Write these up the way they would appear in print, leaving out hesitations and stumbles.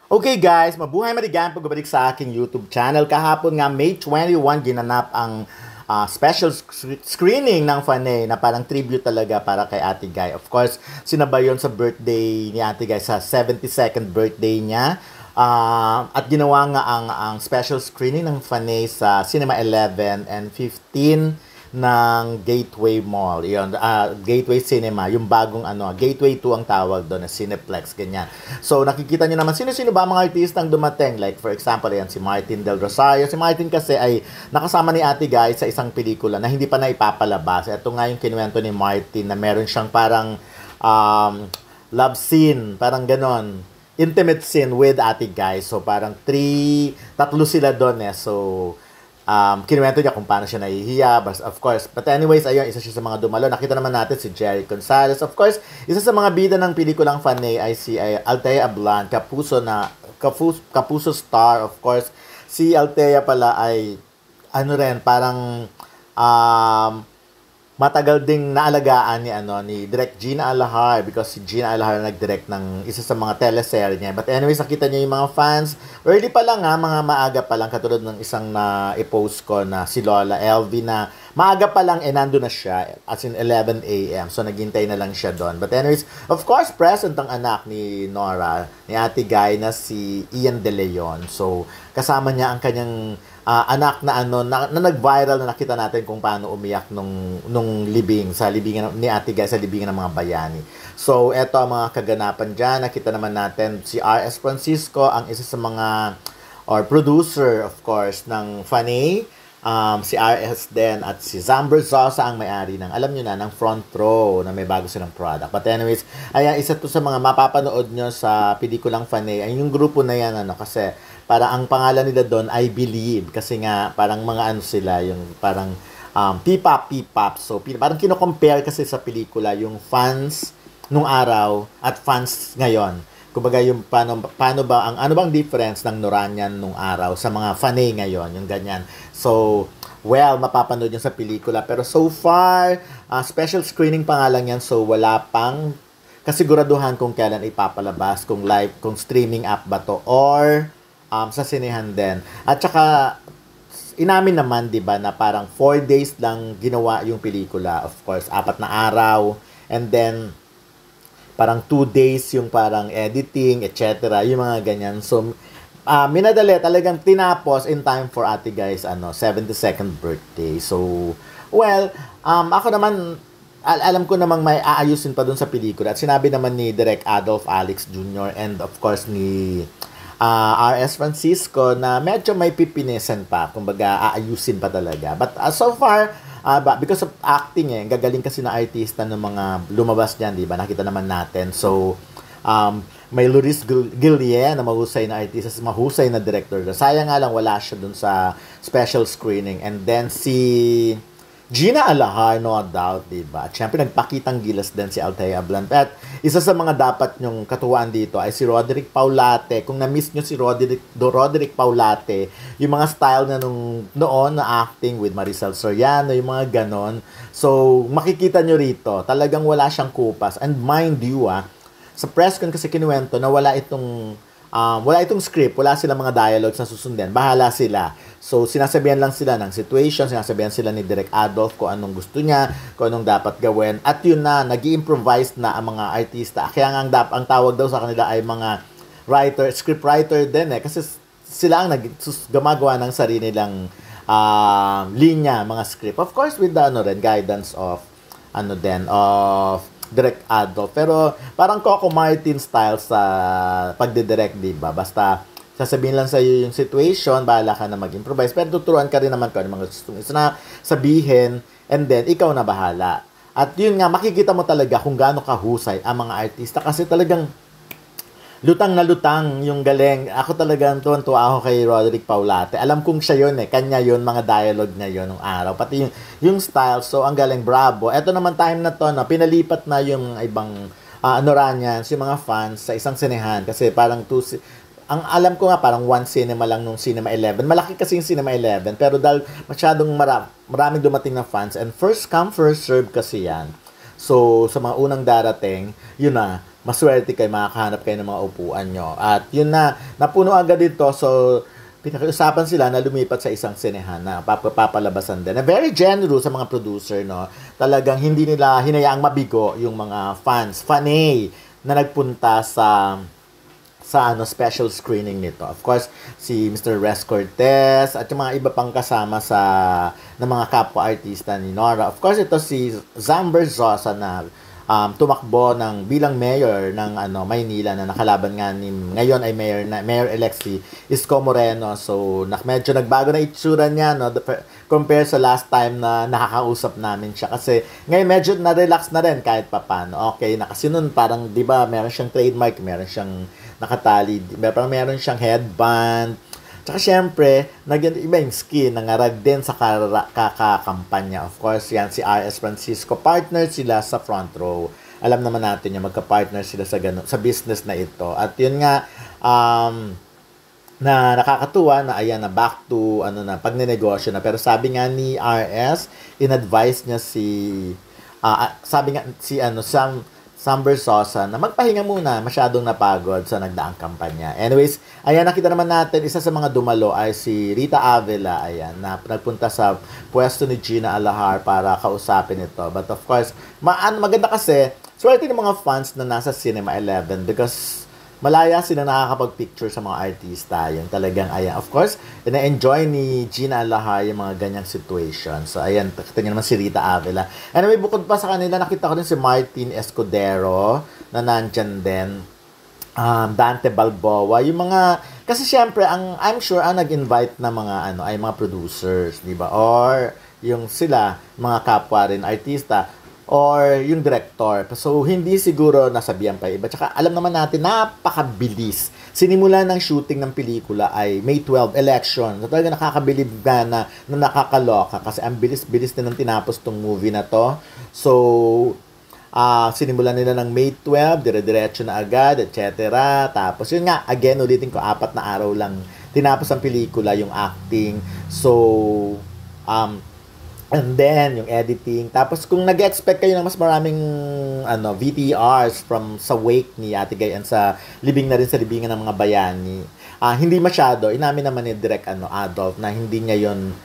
Okay guys, mabuhay maligayang pagbabalik sa aking YouTube channel. Kahapon nga May 21 ginanap ang special screening ng Faney na parang tribute talaga para kay Ate Guy. Of course, sinabay yon sa birthday ni Ate Guy, sa 72nd birthday niya. At ginawa nga ang special screening ng Faney sa Cinema 11 and 15 ng Gateway Mall. Yun, Gateway Cinema, yung bagong Gateway 2 ang tawag doon, na Cineplex, ganyan. So, nakikita niyo naman sino-sino ba mga artistang dumating. Like, for example, ayan, si Martin Del Rosario. Si Martin kasi ay nakasama ni Ate Guy sa isang pelikula na hindi pa na ipapalabas. Ito nga yung kinuwento ni Martin na meron siyang parang love scene, parang ganon. Intimate scene with Ate Guy. So, parang tatlo sila doon eh. So, kinuwento niya kung paano siya nahihiya, but anyways, ayun, isa siya sa mga dumalo. Nakita naman natin si Jerry Gonzalez. Of course, isa sa mga bida ng pelikulang Faney ay si Althea Ablan, Kapuso star. Of course, si Althea pala ay parang matagal ding naalagaan ni Direk Gina Alahar, because si Gina Alahar nag-direct ng isa sa mga teleserye niya. But anyways, nakita niyo yung mga fans. Early pa lang mga maaga pa lang, katulad ng isang na i-post ko na si Lola LV na maaga pa lang nando na siya, as in 11 a.m. So naghintay na lang siya doon. But anyways, of course, present ang anak ni Nora, ni Ate Guy, na si Ian De Leon. So kasama niya ang kanyang anak na nag-viral, na nakita natin kung paano umiyak nung libingan ni Ate Guy, sa libingan ng mga bayani. So, eto ang mga kaganapan dyan. Nakita naman natin si R.S. Francisco, ang isa sa mga, or producer, of course, ng Faney. Si R.S. din, at si Zamber Zosa ang may-ari ng, alam nyo na, ng Front Row, na may bago silang product. But anyways, ayan, isa to sa mga mapapanood nyo sa pelikulang Faney. Ay, yung grupo na yan, kasi para ang pangalan nila doon, I Believe. Kasi nga, parang mga sila, yung parang P-pop. So, parang kino-compare kasi sa pelikula yung fans nung araw at fans ngayon. Kumbaga yung paano ba, ano bang difference ng Noranian nung araw sa mga Faney ngayon, yung ganyan. So, well, mapapanood yun sa pelikula. Pero so far, special screening pa nga lang yan, so wala pang kasiguraduhan kung kailan ipapalabas, kung live, kung streaming app ba to, or sa sinehan din. At saka, inamin naman, di ba, na parang 4 days lang ginawa yung pelikula. Of course, 4 na araw. And then, parang 2 days yung parang editing, etc. Yung mga ganyan. So, minadali, talagang tinapos in time for Ate Guy's 72nd birthday. So, well, ako naman, alam ko namang may aayusin pa dun sa pelikula. At sinabi naman ni Direk Adolf Alex Jr. and of course ni R.S. Francisco na medyo may pipinisan pa. Kumbaga, aayusin pa talaga. But so far, because of acting gagaling kasi na artista ng mga lumabas dyan, di ba? Nakita naman natin. So, may Loris Guillen na mahusay na artista, mahusay na director. Sayang nga lang, wala siya dun sa special screening. And then si Gina Alahar, no doubt, diba? At syempre, nagpakitang gilas din si Althea Ablan. At isa sa mga dapat nyong katuwaan dito ay si Roderick Paulate. Kung na-miss nyo si Roderick Paulate, yung mga style na noon na acting with Maricel Soriano, yung mga ganon. So, makikita nyo rito, talagang wala siyang kupas. And mind you, sa press con kasi kinuwento na wala itong script, wala silang mga dialogues na susundin. Bahala sila. So, sinasabihan lang sila ng situation, sinasabihan sila ni Direk Adolf kung anong gusto niya, kung anong dapat gawin. At yun na, nag-i-improvise na ang mga artista. Kaya nga ang tawag daw sa kanila ay mga script writer din Kasi sila ang gumagawa ng sarili nilang linya, mga script. Of course, with the guidance of Direk Adolf. Pero parang Coco Martin style sa pagdidirect, diba? Basta sasabihin lang sa iyo yung situation, bahala ka na mag-improvise, pero tuturuan ka rin naman kung ano mga gusto na sabihin, and then ikaw na bahala. At yun nga, makikita mo talaga kung gaano kahusay ang mga artista, kasi talagang lutang na lutang yung galing. Ako talagang tuwan-tuwa ako kay Roderick Paulate. Alam kong siya yun kanya yun, mga dialogue niya yun nung araw. Pati yung style, so ang galing, bravo. Eto naman time na to, pinalipat na yung ibang Noranians, yung mga fans sa isang sinehan. Kasi parang ang alam ko nga, parang one cinema lang nung Cinema 11. Malaki kasi yung Cinema 11, pero dahil masyadong maraming dumating na fans, and first come, first serve kasi yan. So, sa mga unang darating, yun na, maswerte kayo, makakahanap kayo ng mga upuan nyo. At yun na, napuno agad dito. So, pinakiusapan sila na lumipat sa isang sinehan na papalabasan din. Na very generous sa mga producer, no? Talagang hindi nila hinayaang mabigo yung mga fans. Fanay na nagpunta sa special screening nito. Of course, si Mr. Res Cortez at yung mga iba pang kasama ng mga kapwa-artista ni Nora. Of course, ito si Zamber Zosa na tumakbo bilang mayor ng Maynila na nakalaban nga ngayon ay Mayor-elect si Isko Moreno. So, medyo nagbago na itsura niya, no, compare sa last time na nakakausap namin siya. Kasi ngayon medyo na-relax na rin kahit papano. Okay, na kasi nun parang, di ba, meron siyang trademark, meron siyang nakatali, meron siyang headband. Tsaka syempre, iba yung skin, nangarag din sa kakakampanya. Of course, yan si R.S. Francisco. Partner sila sa front row. Alam naman natin yung magka-partner sila sa business na ito. At yun nga, na nakakatuwa na ayan na back to pagnenegosyo na. Pero sabi nga ni R.S., in-advise niya Samber Sosa na magpahinga muna, masyadong napagod sa nagdaang kampanya. Anyways, ayan, nakita naman natin, isa sa mga dumalo ay si Rita Avila, ayan, na nagpunta sa pwesto ni Gina Alahar para kausapin ito. But of course, maganda kasi, swerte ng mga fans na nasa Cinema 11 because malaya sila nakakapag-picture sa mga artista. Yun talagang, ayan. Of course, na-enjoy ni Gina Alahar yung mga ganyang situation. So, ayan, nakita niyo naman si Rita Avila. Anyway, bukod pa sa kanila, nakita ko din si Martin Escudero na nandyan din. Dante Balboa. Yung mga, kasi syempre, I'm sure, ang nag-invite na mga, ay mga producers, di ba? Or, yung sila, mga kapwa rin artista, or yung director. So, hindi siguro nasabihan pa iba. Tsaka, alam naman natin, napakabilis. Sinimula ng shooting ng pelikula ay May 12, election. So, talaga nakakabilib na nakakaloka kasi ang bilis-bilis na nang tinapos tong movie na to. So, sinimulan nila ng May 12, dire-diretso na agad, etc. Tapos, yun nga, again, ulitin ko, 4 na araw lang tinapos ang pelikula, yung acting. So, and then, yung editing. Tapos, kung nag-expect kayo ng mas maraming VTRs sa wake ni Ate Gay and sa libing na rin sa libingan ng mga bayani, hindi masyado. Inamin naman ni Direk Adolf na hindi niya yun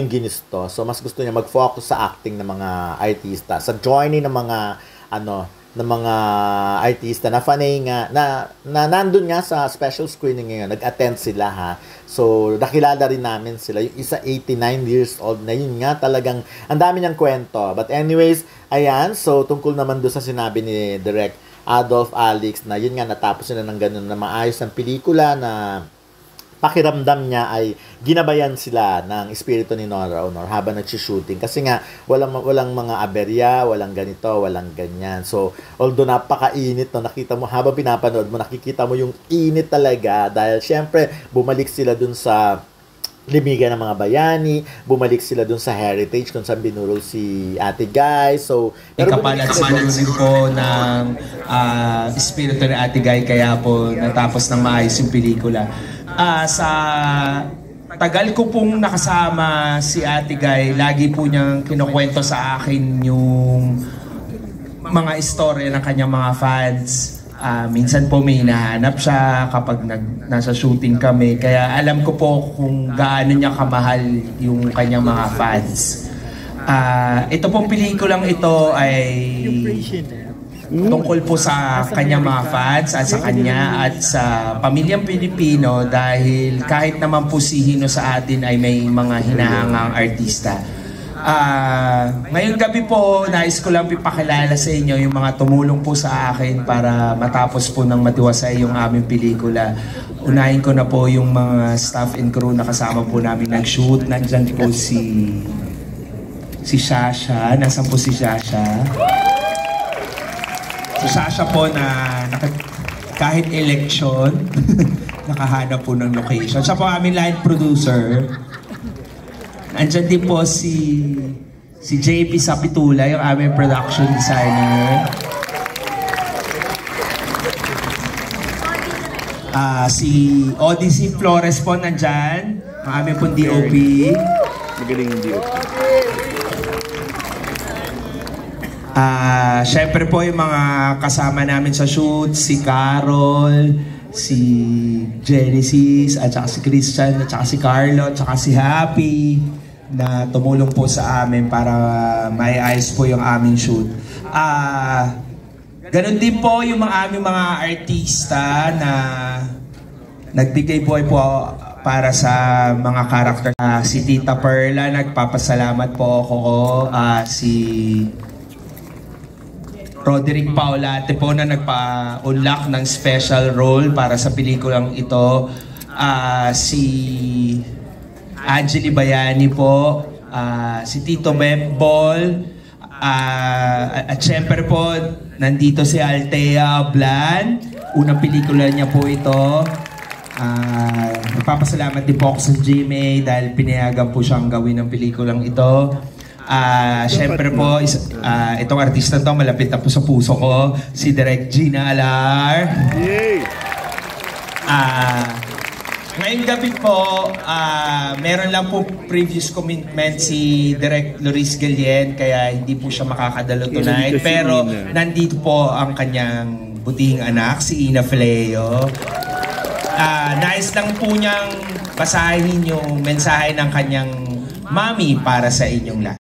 ginusto. So, mas gusto niya mag-focus sa acting ng mga artista, sa journey ng mga artista na fanay nga, na nandun nga sa special screening ngayon, nag-attend sila ha. So, nakilala rin namin sila. Yung isa 89 years old na yun nga, talagang ang dami niyang kwento. But anyways, ayan, so tungkol naman doon sa sinabi ni Direk Adolf Alex na yun nga, natapos nila ng ganun na maayos ng pelikula na pakiramdam niya ay ginabayan sila ng espiritu ni Nora Honor habang nag-shooting. Kasi nga, walang mga aberya, walang ganito, walang ganyan. So, although napakainit, no, nakita mo, habang pinapanood mo, nakikita mo yung init talaga dahil syempre, bumalik sila dun sa libigan ng mga bayani, bumalik sila dun sa heritage kung saan binurol si Ate Guy. So, kapansin po ng espiritu ni Ate Guy kaya po natapos ng maayos yung pelikula. Sa tagal ko pong nakasama si Ate Guy, lagi po niyang kinukwento sa akin yung mga istorya ng kanyang mga fans. Minsan po may hinahanap siya kapag nasa shooting kami. Kaya alam ko po kung gaano niya kamahal yung kanyang mga fans. Ito pong pelikulang ito ay tungkol po sa kanyang mga fans at sa kanya at sa pamilyang Pilipino dahil kahit naman po si Hino sa atin ay may mga hinahangang artista. Ngayong gabi po, nais ko lang ipakilala sa inyo yung mga tumulong po sa akin para matapos po ng matiwasay yung aming pelikula. Unahin ko na po yung mga staff and crew na kasama po namin nag-shoot. Nandyan po si Shasha. Nasaan po si Shasha? Si Shasha po na kahit election, nakahanap po ng location. Siya po aming line producer. Andyan din po si JP Sapitula, yung aming production designer. Si Odyssey Flores po nandyan, ang aming pong DOP. Magaling yung DOP. Syempre po yung mga kasama namin sa shoot, si Carol, si Genesis, at saka si Christian, at saka si Carlo, at saka si Happy, na tumulong po sa amin para maiayos po yung aming shoot. Ganon din po yung aming mga artista na nagbigay po para sa mga karakter. Si Tita Perla, nagpapasalamat po ako. Si Roderick Paulate po na nagpa-unlock ng special role para sa pelikulang ito. Si Angeli Bayani po, si Tito Bembol, at syempre po nandito si Althea Ablan. Unang pelikula niya po ito. Nagpapasalamat din po ako sa GMA dahil pinayagan po siyang gawin ng pelikulang ito. Siyempre po, itong artista to malapit na po sa puso ko, si Direk Gina Alar. Ngayong gabi po, meron lang po previous commitment si Direk Loris Galien, kaya hindi po siya makakadalo tonight. Pero nandito po ang kanyang butihing anak, si Ina Fleo. Nais lang po niyang basahin yung mensahe ng kanyang mami para sa inyong lahat.